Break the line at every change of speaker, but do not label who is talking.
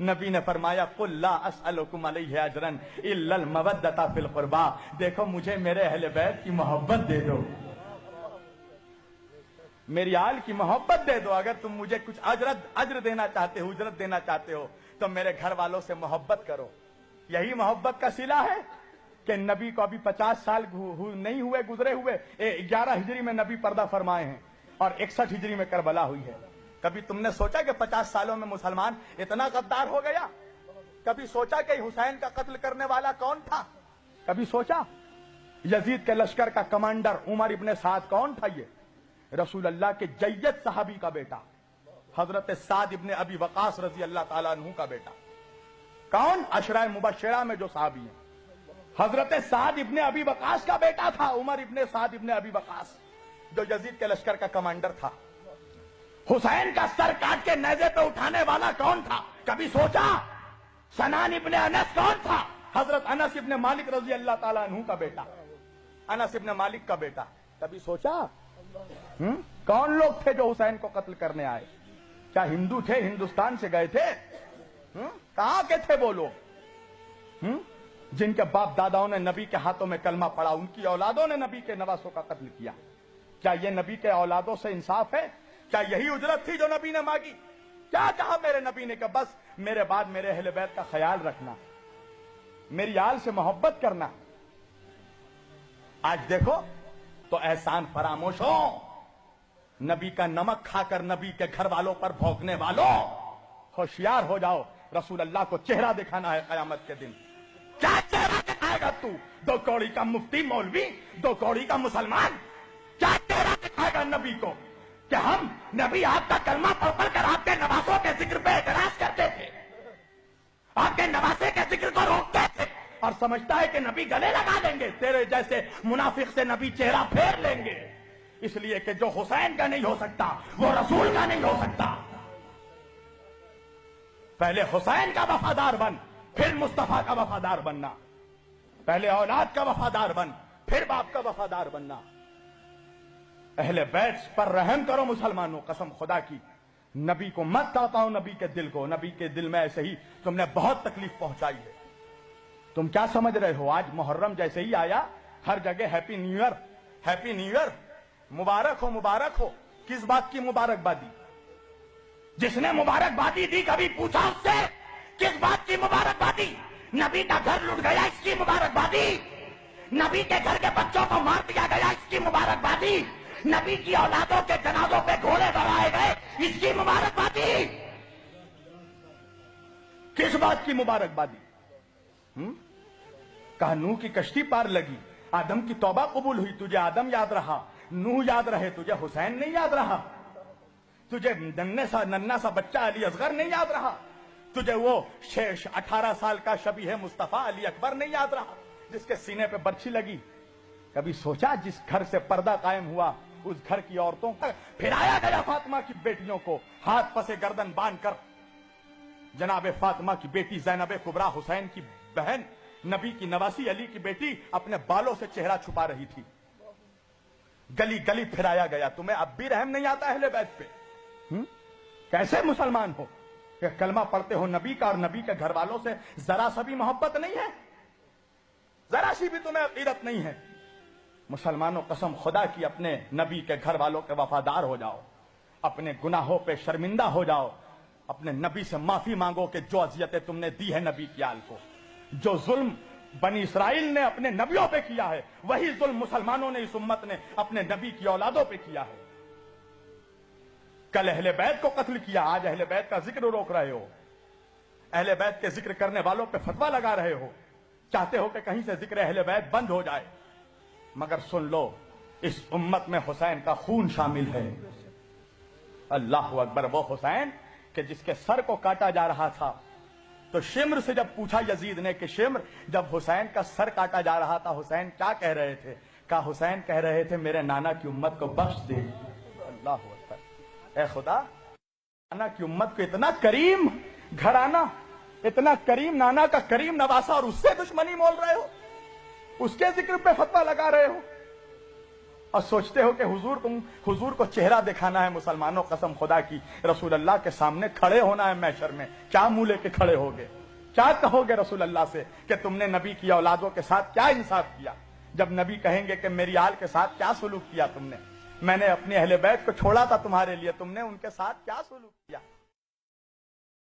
نبی نے فرمایا قل لا اسألکم علیہ اجرا الا المودۃ فی القربى، دیکھو مجھے میرے اہل بیت کی محبت دے دو، میری آل کی محبت دے دو، اگر تم مجھے کچھ اجر دینا چاہتے ہو، اجرت دینا چاہتے ہو تو میرے گھر والوں سے محبت کرو۔ یہی محبت کا صلہ ہے کہ نبی کو ابھی 50 سال نہیں ہوئے گزرے ہوئے، 11 ہجری میں نبی پردہ فرمائے ہیں اور 61 ہجری میں کربلا ہوئی ہے۔ کبھی تم نے سوچا کہ 50 سالوں میں مسلمان اتنا غدار ہو گیا؟ کبھی سوچا کہ حسین کا قتل کرنے والا کون تھا؟ کبھی سوچا؟ یزید کے لشکر کا کمانڈر عمر ابن سعد کون تھا؟ یہ رسول اللہ کے جید صحابی کا بیٹا، حضرت سعد ابن ابی وقاص رضی اللہ تعالیٰ عنہ کا بیٹا۔ کون؟ عشرہ مبشرہ میں جو صحابی ہیں، حضرت سعد ابن ابی وقاص کا بیٹا تھا عمر ابن سعد ابن ابی وقاص، جو یزید کے لشکر کا کمانڈر تھا۔ حسین کا سر کاٹ کے نیزے پہ اٹھانے والا کون تھا؟ کبھی سوچا؟ سنان ابن انس کون تھا؟ حضرت انس ابن مالک رضی اللہ تعالیٰ عنہ کا بیٹا، انس ابن مالک کا بیٹا۔ کبھی سوچا کون لوگ تھے جو حسین کو قتل کرنے آئے؟ کیا ہندو تھے؟ ہندوستان سے گئے تھے؟ کہاں کے تھے وہ لوگ جن کے باپ داداؤں نے نبی کے ہاتھوں میں کلمہ پڑھا، ان کی اولادوں نے نبی کے نواسوں کا قتل کیا؟ کیا یہ نبی کے اولادوں سے انصاف ہے؟ کیا یہی اجرت تھی جو نبی نے مانگی؟ کیا کہا میرے نبی نے کہ بس میرے بعد میرے اہل بیت کا خیال رکھنا، میری آل سے محبت کرنا؟ آج دیکھو تو احسان فراموش ہو، نبی کا نمک کھا کر نبی کے گھر والوں پر بھونکنے والوں، ہوشیار ہو جاؤ، رسول اللہ کو چہرہ دکھانا ہے قیامت کے دن۔ کیا چہرہ دکھائے گا تو؟ 2 کوڑی کا مفتی مولوی، 2 کوڑی کا مسلمان، کیا چہرہ دکھائے گا نبی کو کہ ہم نبی آپ کا کلمہ پڑھ پڑھ کر آپ کے نواسوں کے ذکر پہ اعتراض کرتے تھے، آپ کے نواسے کے ذکر کو روکتے تھے، اور سمجھتا ہے کہ نبی گلے لگا دیں گے، تیرے جیسے منافق سے نبی چہرہ پھیر لیں گے، اس لیے کہ جو حسین کا نہیں ہو سکتا وہ رسول کا نہیں ہو سکتا۔ پہلے حسین کا وفادار بن، پھر مصطفیٰ کا وفادار بننا، پہلے اولاد کا وفادار بن، پھر باپ کا وفادار بننا۔ اہل بیت پر رحم کرو مسلمانوں، قسم خدا کی، نبی کو مت تڑپاؤ، نبی کے دل کو، نبی کے دل میں ایسے ہی تم نے بہت تکلیف پہنچائی ہے۔ تم کیا سمجھ رہے ہو؟ آج محرم جیسے ہی آیا ہر جگہ happy new year, happy new year, مبارک ہو مبارک ہو۔ کس بات کی مبارکبادی؟ جس نے مبارکبادی دی کبھی پوچھا اس سے کس بات کی مبارکبادی؟ نبی کا گھر لٹ گیا اس کی مبارکبادی، نبی کے گھر کے بچوں کو مار دیا گیا اس کی مبارکبادی، نبی کی اولادوں کے جنازوں پہ گھوڑے دوڑائے گئے اس کی مبارکبادی۔ کس بات کی مبارکبادی؟ کہا نوح کی کشتی پار لگی، آدم کی توبہ قبول ہوئی، تجھے آدم یاد رہا، نوح یاد رہے، تجھے حسین نہیں یاد رہا، تجھے ننھا سا بچہ علی اصغر نہیں یاد رہا، تجھے وہ 18 سال کا شبیہ مصطفیٰ علی اکبر نہیں یاد رہا جس کے سینے پہ برچھی لگی؟ کبھی سوچا جس گھر سے پردہ قائم ہوا اس گھر کی عورتوں کا پھرایا گیا فاطمہ کی بیٹیوں کو ہاتھ پسے گردن باندھ کر؟ جناب فاطمہ کی بیٹی زینب کبریٰ، حسین کی بہن، نبی کی نواسی علی کی بیٹی، اپنے بالوں سے چہرہ چھپا رہی تھی، گلی گلی پھرایا گیا۔ تمہیں اب بھی رحم نہیں آتا اہل بیت پہ؟ کیسے مسلمان ہو کہ کلمہ پڑھتے ہو نبی کا اور نبی کے گھر والوں سے ذرا سا بھی محبت نہیں ہے، ذرا سی بھی تمہیں عقیدت نہیں ہے؟ مسلمانوں قسم خدا کی اپنے نبی کے گھر والوں کے وفادار ہو جاؤ، اپنے گناہوں پہ شرمندہ ہو جاؤ، اپنے نبی سے معافی مانگو کہ جو اذیتیں تم نے دی ہے نبی کی آل کو، جو ظلم بنی اسرائیل نے اپنے نبیوں پہ کیا ہے وہی ظلم مسلمانوں نے اس امت نے اپنے نبی کی اولادوں پہ کیا ہے۔ کل اہل بیت کو قتل کیا، آج اہل بیت کا ذکر روک رہے ہو، اہل بیت کے ذکر کرنے والوں پہ فتویٰ لگا رہے ہو، چاہتے ہو کہ کہیں سے ذکر اہل بیت بند ہو جائے، مگر سن لو اس امت میں حسین کا خون شامل ہے۔ اللہ اکبر! وہ حسین کہ جس کے سر کو کاٹا جا رہا تھا تو شمر سے جب پوچھا یزید نے کہ شمر جب حسین کا سر کاٹا جا رہا تھا حسین کیا کہہ رہے تھے؟ کہا حسین کہہ رہے تھے میرے نانا کی امت کو بخش دے۔ اللہ اکبر! اے خدا، نانا کی امت کو اتنا کریم گھرانہ، اتنا کریم نانا کا کریم نواسا، اور اس سے دشمنی مول رہے ہو، اس کے ذکر پہ فتویٰ لگا رہے ہو۔ اور سوچتے ہو کہ حضور کو چہرہ دکھانا ہے مسلمانوں، قسم خدا کی رسول اللہ کے سامنے کھڑے ہونا ہے محشر میں، کیا منہ لے کے کھڑے ہوگے؟ کیا کہو گے رسول اللہ سے کہ تم نے نبی کی اولادوں کے ساتھ کیا انصاف کیا؟ جب نبی کہیں گے کہ میری آل کے ساتھ کیا سلوک کیا تم نے، میں نے اپنے اہل بیت کو چھوڑا تھا تمہارے لیے، تم نے ان کے ساتھ کیا سلوک کیا؟